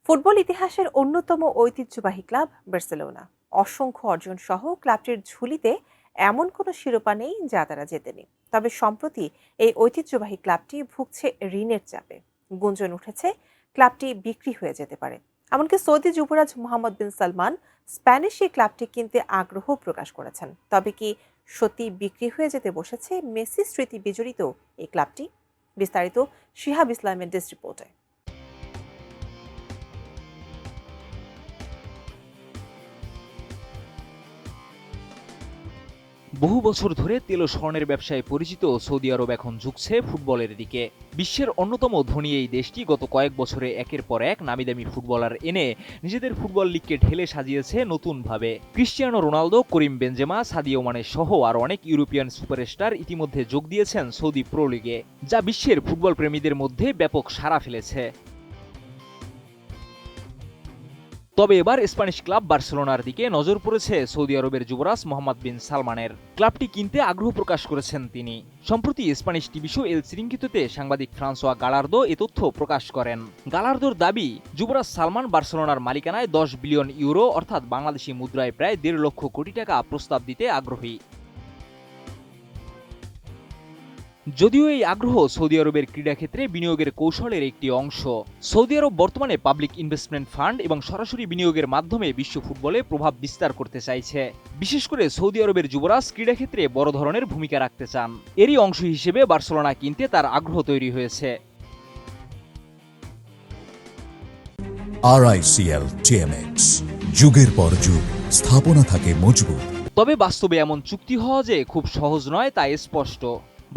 Football ইতিহাসের অন্যতম ঐতিহ্যবাহী ক্লাব বার্সেলোনা। অসংখ্য অর্জন সহ ক্লাবটির ঝুলিতে এমন কোনো শিরোপা নেই যা তারা জেতেনি। তবে সম্প্রতি এই ঐতিহ্যবাহী ক্লাবটি ভুগছে ঋণের চাপে। গুঞ্জন উঠেছে ক্লাবটি বিক্রি হয়ে যেতে পারে। এমনকি সৌদি যুবরাজ মোহাম্মদ বিন সালমান স্প্যানিশ এই ক্লাবটি কিনতে আগ্রহ প্রকাশ করেছেন। তবে কি সত্যি বিক্রি হয়ে যেতে বসেছে মেসি স্মৃতি বিজড়িত এই ক্লাবটি? বিস্তারিত শিহাব ইসলামের ডেস্ক রিপোর্টে। বহু বছর ধরে তেল ও স্বর্ণের ব্যবসায় পরিচিত সৌদি আরব এখন ঝুঁকছে ফুটবলের দিকে। বিশ্বের অন্যতম ধনী এই দেশটি গত কয়েক বছরে একের পর এক নামিদামি ফুটবলার এনে নিজেদের ফুটবল লিগকে ঢেলে সাজিয়েছে নতুনভাবে। ক্রিস্টিয়ানো রোনালদো, করিম বেনজেমা, সাদিও মানে সহ আরও অনেক ইউরোপিয়ান সুপারস্টার ইতিমধ্যে যোগ দিয়েছেন সৌদি প্রো লিগে, যা বিশ্বের ফুটবল প্রেমীদের মধ্যে ব্যাপক সাড়া ফেলেছে। তবে এবার স্প্যানিশ ক্লাব বার্সেলোনার দিকে নজর পড়েছে সৌদি আরবের যুবরাজ মোহাম্মদ বিন সালমানের। ক্লাবটি কিনতে আগ্রহ প্রকাশ করেছেন তিনি। সম্প্রতি স্প্যানিশ টিভি শো এল চিরিঙ্গিতোতে সাংবাদিক ফ্রান্সোয়া গালার্দো এ তথ্য প্রকাশ করেন। গালার্দোর দাবি, যুবরাজ সালমান বার্সেলোনার মালিকানায় 10 বিলিয়ন ইউরো অর্থাৎ বাংলাদেশি মুদ্রায় প্রায় 1.5 লক্ষ কোটি টাকা প্রস্তাব দিতে আগ্রহী। যদিও এই আগ্রহ সৌদি আরবের ক্রীড়াক্ষেত্রে বিনিয়োগের কৌশলের একটি অংশ। সৌদি আরব বর্তমানে পাবলিক ইনভেস্টমেন্ট ফান্ড এবং সরাসরি বিনিয়োগের মাধ্যমে বিশ্ব ফুটবলে প্রভাব বিস্তার করতে চাইছে। বিশেষ করে সৌদি আরবের যুবরাজ ক্রীড়াক্ষেত্রে বড় ধরনের ভূমিকা রাখতে চান। এরই অংশ হিসেবে বার্সেলোনা কিনতে তার আগ্রহ তৈরি হয়েছে। RICL TMX, যুগের পর যুগ স্থাপনা থাকে মজবুত। তবে বাস্তবে এমন চুক্তি হওয়া যে খুব সহজ নয় তা স্পষ্ট।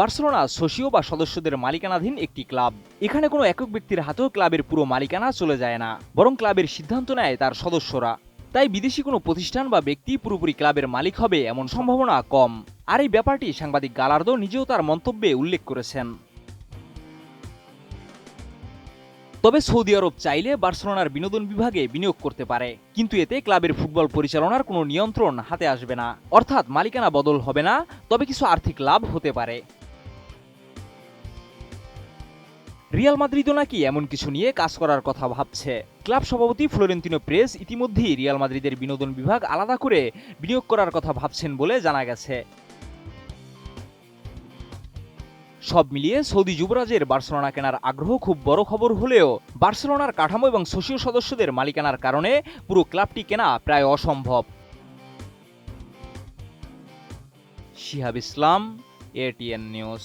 বার্সেলোনা সোসিও বা সদস্যদের মালিকানাধীন একটি ক্লাব। এখানে কোনো একক ব্যক্তির হাতেও ক্লাবের পুরো মালিকানা চলে যায় না, বরং ক্লাবের সিদ্ধান্ত নেয় তার সদস্যরা। তাই বিদেশি কোনো প্রতিষ্ঠান বা ব্যক্তি পুরোপুরি ক্লাবের মালিক হবে এমন সম্ভাবনা কম। আর এই ব্যাপারটি সাংবাদিক গালার্দো নিজেও তার মন্তব্যে উল্লেখ করেছেন। তবে সৌদি আরব চাইলে বার্সেলোনার বিনোদন বিভাগে বিনিয়োগ করতে পারে, কিন্তু এতে ক্লাবের ফুটবল পরিচালনার কোনো নিয়ন্ত্রণ হাতে আসবে না। অর্থাৎ মালিকানা বদল হবে না, তবে কিছু আর্থিক লাভ হতে পারে। রিয়াল মাদ্রিদও নাকি এমন কিছু নিয়ে কাজ করার কথা ভাবছে। ক্লাব সভাপতি ফ্লোরেন্তিনো পেরেজ ইতিমধ্যেই রিয়াল মাদ্রিদের বিনোদন বিভাগ আলাদা করে বিনিয়োগ করার কথা ভাবছেন বলে জানা গেছে। সব মিলিয়ে সৌদি যুবরাজের বার্সেলোনা কেনার আগ্রহ খুব বড় খবর হলেও বার্সেলোনার কাঠামো এবং সোসিও সদস্যদের মালিকানার কারণে পুরো ক্লাবটি কেনা প্রায় অসম্ভব। শিহাব ইসলাম, ATN নিউজ।